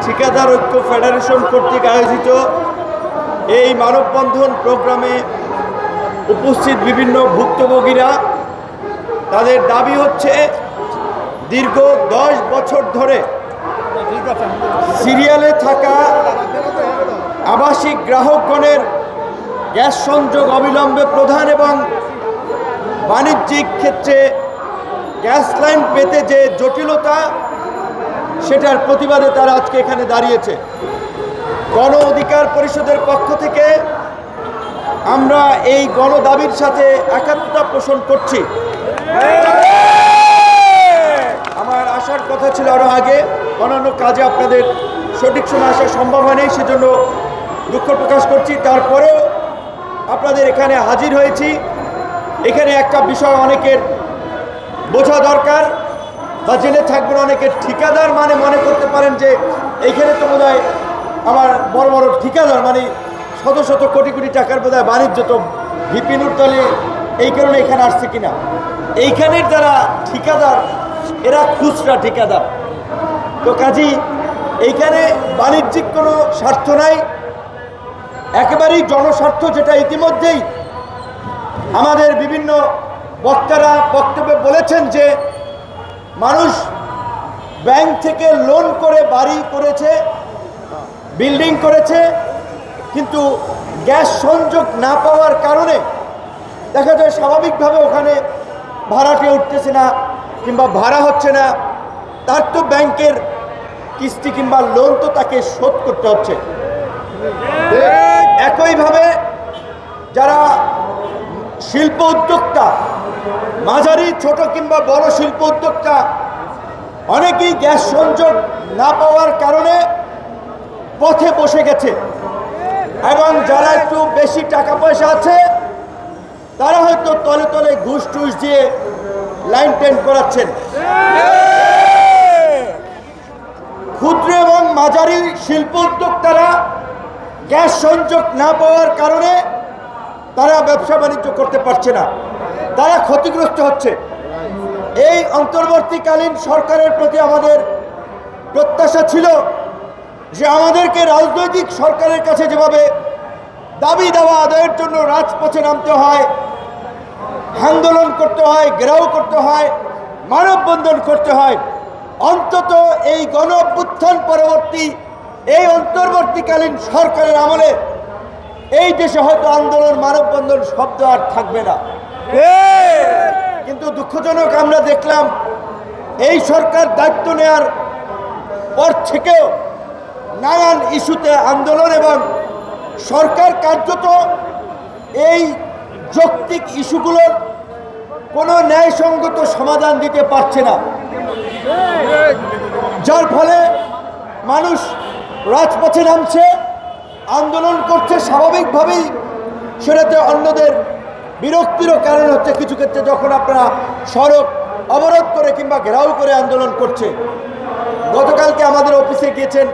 ঠিকাদার ঐক্য ফেডারেশন কর্তৃক আয়োজিত এই মানববন্ধন প্রোগ্রামে উপস্থিত বিভিন্ন ভুক্তভোগীরা তাদের দাবি হচ্ছে দীর্ঘ 10 বছর ধরে সিরিয়ালে থাকা আবাসিক গ্রাহকগণের গ্যাস সংযোগ অবিলম্বে প্রদান এবং বাণিজ্যিক ক্ষেত্রে গ্যাস লাইন পেতে যে জটিলতা সেটার প্রতিবাদে তারা আজকে এখানে দাঁড়িয়েছে। গণ অধিকার পরিষদের পক্ষ থেকে আমরা এই গণ দাবির সাথে একাত্মতা পোষণ করছি। আমার আসার কথা ছিল আরও আগে, অন্যান্য কাজে আপনাদের সঠিক সময় আসা সম্ভব হয় নাই, সেজন্য দুঃখ প্রকাশ করছি। তারপরেও আপনাদের এখানে হাজির হয়েছি। এখানে একটা বিষয় অনেকের বোঝা দরকার বা জেনে থাকবেন, অনেকের ঠিকাদার মানে মনে করতে পারেন যে এইখানে তো বোধহয় আমার বড় বড় ঠিকাদার মানে শত শত কোটি কোটি টাকার বোধহয় বাণিজ্য, তো ভিপিনুর দলে এই কারণে এখানে আসছে কিনা। এইখানের যারা ঠিকাদার এরা খুচরা ঠিকাদার, তো কাজী এইখানে বাণিজ্যিক কোনো স্বার্থ নাই, একেবারেই জনস্বার্থ, যেটা ইতিমধ্যেই আমাদের বিভিন্ন বক্তারা বক্তব্যে বলেছেন যে মানুষ ব্যাংক থেকে লোন করে বাড়ি করেছে, বিল্ডিং করেছে, কিন্তু গ্যাস সংযোগ না পাওয়ার কারণে দেখা যায় স্বাভাবিকভাবে ওখানে ভাড়াটে উঠতেছে না কিংবা ভাড়া হচ্ছে না, তার তো ব্যাংকের কিস্তি কিংবা লোন তো তাকে শোধ করতে হচ্ছে। একইভাবে যারা শিল্প উদ্যোক্তা, মাঝারি ছোট কিংবা বড় শিল্প উদ্যোক্তা, অনেকেই গ্যাস সংযোগ না পাওয়ার কারণে পথে বসে গেছে, এবং যারা একটু বেশি টাকা পয়সা আছে তারা হয়তো তলে তলে ঘুষ টুস দিয়ে লাইন টেন করাচ্ছেন। ক্ষুদ্র এবং মাঝারি শিল্প উদ্যোক্তারা গ্যাস সংযোগ না পাওয়ার কারণে তারা ব্যবসা বাণিজ্য করতে পারছে না, তারা ক্ষতিগ্রস্ত হচ্ছে। এই অন্তর্বর্তীকালীন সরকারের প্রতি আমাদের প্রত্যাশা ছিল যে আমাদেরকে রাজনৈতিক সরকারের কাছে যেভাবে দাবি দাওয়া আদায়ের জন্য রাজপথে নামতে হয়, আন্দোলন করতে হয়, ঘেরাও করতে হয়, মানববন্ধন করতে হয়, অন্তত এই গণ অভ্যুত্থান পরবর্তী এই অন্তর্বর্তীকালীন সরকারের আমলে এই দেশে হয়তো আন্দোলন মানববন্ধন শব্দ আর থাকবে না। কিন্তু দুঃখজনক আমরা দেখলাম এই সরকার দায়িত্ব নেওয়ার পর থেকেও নানান ইস্যুতে আন্দোলন, এবং সরকার কার্যত এই যৌক্তিক ইস্যুগুলোর কোনো ন্যায়সঙ্গত সমাধান দিতে পারছে না, যার ফলে মানুষ রাজপথে নামছে, আন্দোলন করছে। স্বাভাবিকভাবেই সেটাতে অন্যদের বিরক্তিরও কারণ হচ্ছে কিছু ক্ষেত্রে, যখন আপনারা সড়ক অবরোধ করে কিংবা ঘেরাও করে আন্দোলন করছে। গতকালকে আমাদের অফিসে গিয়েছেন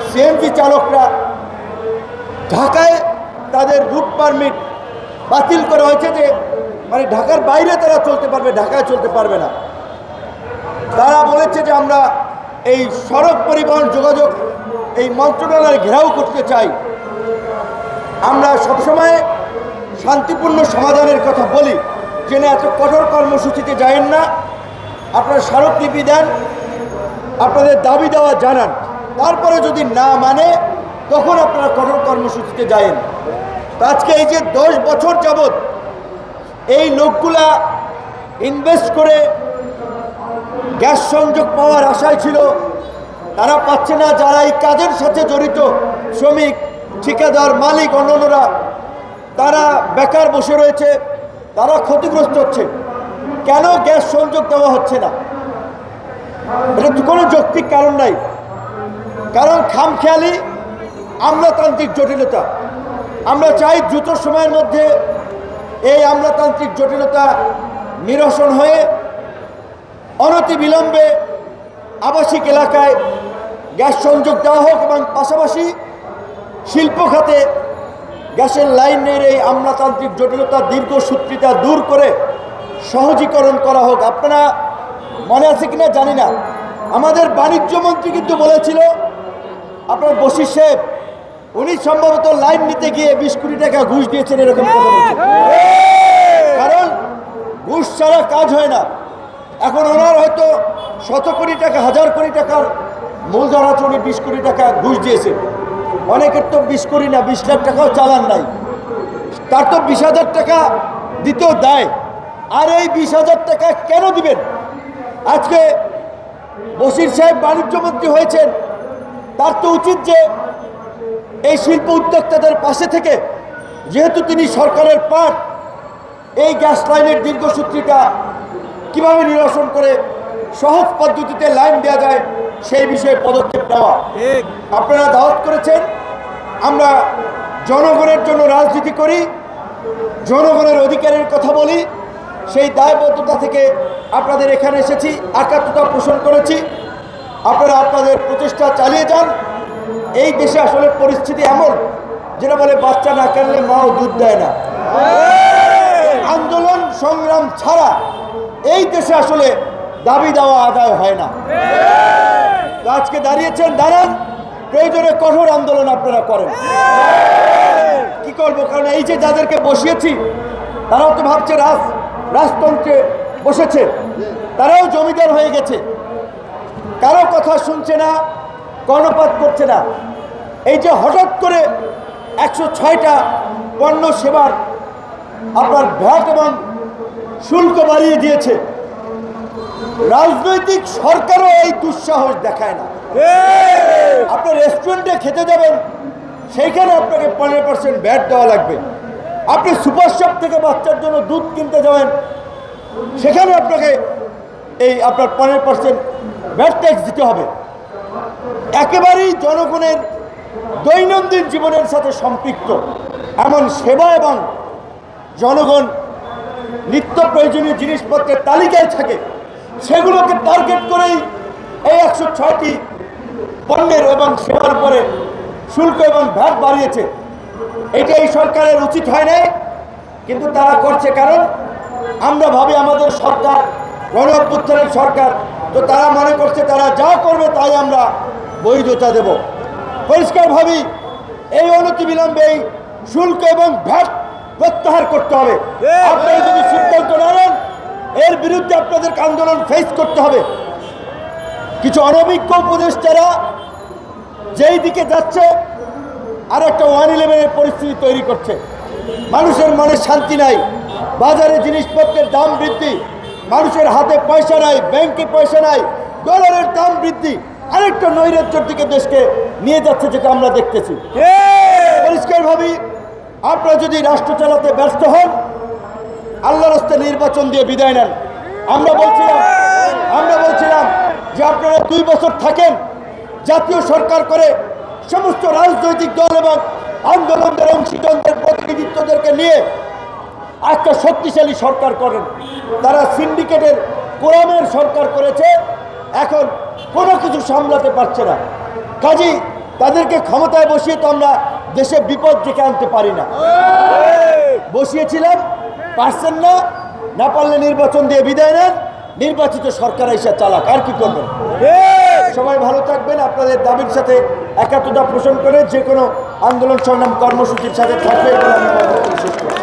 সিএনজি চালকরা, ঢাকায় তাদের রুট পারমিট বাতিল করা হয়েছে, যে মানে ঢাকার বাইরে তারা চলতে পারবে, ঢাকায় চলতে পারবে না। তারা বলেছে যে আমরা এই সড়ক পরিবহন যোগাযোগ এই মন্ত্রণালয় ঘেরাও করতে চাই। আমরা সবসময় শান্তিপূর্ণ সমাধানের কথা বলি, যে না এত কঠোর কর্মসূচিতে যায়েন না, আপনারা স্মারকলিপি দেন, আপনাদের দাবি দেওয়া জানান, তারপরে যদি না মানে তখন আপনারা কঠোর কর্মসূচিতে যায়েন। আজকে এই যে 10 বছর যাবৎ এই লোকগুলা ইনভেস্ট করে গ্যাস সংযোগ পাওয়ার আশায় ছিল, তারা পাচ্ছে না। যারা এই কাজের সাথে জড়িত শ্রমিক, ঠিকাদার, মালিক, অন্যান্যরা তারা বেকার বসে রয়েছে, তারা ক্ষতিগ্রস্ত হচ্ছে। কেন গ্যাস সংযোগ দেওয়া হচ্ছে না? এটা তো কোনো যৌক্তিক কারণ নাই, কারণ খামখেয়ালি আমলাতান্ত্রিক জটিলতা। আমরা চাই দ্রুত সময়ের মধ্যে এই আমলাতান্ত্রিক জটিলতা নিরসন হয়ে অনতিবিলম্বে আবাসিক এলাকায় গ্যাস সংযোগ দেওয়া হোক, এবং পাশাপাশি শিল্প খাতে গ্যাসের লাইনের এই আমলাতান্ত্রিক জটিলতা, দীর্ঘসূত্রিতা দূর করে সহজীকরণ করা হোক। আপনারা মনে আছে কিনা জানি না, আমাদের বাণিজ্য মন্ত্রী কিন্তু বলেছিল, আপনার বশির সাহেব, উনি সম্ভবত লাইন নিতে গিয়ে 20 কোটি টাকা ঘুষ দিয়েছেন, এরকম কথা বলছেন। কারণ ঘুষ ছাড়া কাজ হয় না। এখন ওনার হয়তো 100 কোটি টাকা, 1000 কোটি টাকার মূলধন আছে, উনি 20 কোটি টাকা ঘুষ দিয়েছেন। অনেকের তো 20 কোটি না, 20 লাখ টাকাও চালান নাই, তার তো 20,000 টাকা দিতেও দেয়। আর এই 20,000 টাকা কেন দিবেন? আজকে বশির সাহেব বাণিজ্য মন্ত্রী হয়েছেন, তার তো উচিত যে এই শিল্প উদ্যোক্তাদের পাশে থেকে, যেহেতু তিনি সরকারের পার্ট, এই গ্যাস লাইনের দীর্ঘসূত্রিতা কিভাবে নিরসন করে সহজ পদ্ধতিতে লাইন দেওয়া যায় সেই বিষয়ে পদক্ষেপ নেওয়া। আপনারা দাওয়াত করেছেন, আমরা জনগণের জন্য রাজনীতি করি, জনগণের অধিকারের কথা বলি। সেই দায়বদ্ধতা থেকে আপনাদের এখানে এসেছি, একাত্মতা পোষণ করেছি। আপনারা আপনাদের প্রচেষ্টা চালিয়ে যান। এই দেশে আসলে পরিস্থিতি এমন, যেটা বলে বাচ্চা না কানলে মাও দুধ দেয় না। আন্দোলন সংগ্রাম ছাড়া এই দেশে আসলে দাবি দেওয়া আদায় হয় না। তো আজকে দাঁড়িয়েছেন, দাঁড়ান, প্রয়োজনে কঠোর আন্দোলন আপনারা করেন। কি করবো? কারণ এই যে যাদেরকে বসিয়েছি, তারাও তো ভাবছে রাজতন্ত্রে বসেছে, তারাও জমিদার হয়ে গেছে, কারো কথা শুনছে না, কর্ণপাত করছে না। এই যে হঠাৎ করে 106টা পণ্য সেবার আপনার ভ্যাট এবং শুল্ক বাড়িয়ে দিয়েছে, রাজনৈতিক সরকারও এই দুঃসাহস দেখায় না। আপনি রেস্টুরেন্টে খেতে যাবেন, সেইখানে আপনাকে 15% ভ্যাট দেওয়া লাগবে। আপনি সুপার শপ থেকে বাচ্চার জন্য দুধ কিনতে যাবেন, সেখানে আপনাকে আপনার 15% ভ্যাট ট্যাক্স দিতে হবে। একেবারেই জনগণের দৈনন্দিন জীবনের সাথে সম্পৃক্ত এমন সেবা এবং জনগণ নিত্য প্রয়োজনীয় জিনিসপত্রের তালিকায় থাকে, সেগুলোকে টার্গেট করেই এই 106টি পণ্যের এবং সেবার উপরে শুল্ক এবং ভ্যাট বাড়িয়েছে। এটা এই সরকারের উচিত হয় নাই, কিন্তু তারা করছে। কারণ আমরা ভাবি আমাদের সরকার গণ অভ্যুত্থানের সরকার, তো তারা মনে করছে তারা যা করবে তাই আমরা বৈধতা দেব। পরিষ্কার ভাবি, এই অনতিবিলম্বে এই শুল্ক এবং ভ্যাট প্রত্যাহার করতে হবে। আপনারা যদি সিদ্ধান্ত না নেন, এর বিরুদ্ধে আপনাদেরকে আন্দোলন ফেস করতে হবে। কিছু অনভিজ্ঞ উপদেষ্টারা যেই দিকে যাচ্ছে, আর একটা 111-এর পরিস্থিতি তৈরি করছে। মানুষের মনে শান্তি নাই, বাজারে জিনিসপত্রের দাম বৃদ্ধি, মানুষের হাতে পয়সা নাই, ব্যাংকে পয়সা নাই, ডলারের দাম বৃদ্ধি, আরেকটা নৈরাজ্যের দিকে দেশকে নিয়ে যাচ্ছে, যেটা আমরা দেখতেছি। পরিষ্কার ভাবি, আপনারা যদি রাষ্ট্র চালাতে ব্যস্ত হন, আল্লাহর রাস্তায় নির্বাচন দিয়ে বিদায় নেন। আমরা বলছিলাম যে আপনারা 2 বছর থাকেন, জাতীয় সরকার করে সমস্ত রাজনৈতিক দল এবং আন্দোলনদের অংশীদারদের প্রতিনিধিত্বদেরকে নিয়ে একটা শক্তিশালী সরকার করেন। তারা সিন্ডিকেটের কোরামের সরকার করেছে, এখন কোনো কিছু সামলাতে পারছে না। কাজেই তাদেরকে ক্ষমতায় বসিয়ে তো আমরা দেশে বিপদ ডেকে আনতে পারি না। বসিয়েছিলাম, পারছেন না, না পারলে নির্বাচন দিয়ে বিদায় নেন, নির্বাচিত সরকার এসে চালাক, আর কি করবেন। সবাই ভালো থাকবেন, আপনাদের দাবির সাথে একাত্মতা পোষণ করে যে কোনো আন্দোলন সংগ্রাম কর্মসূচির সাথে থাকবে বলে আমি শেষ করি।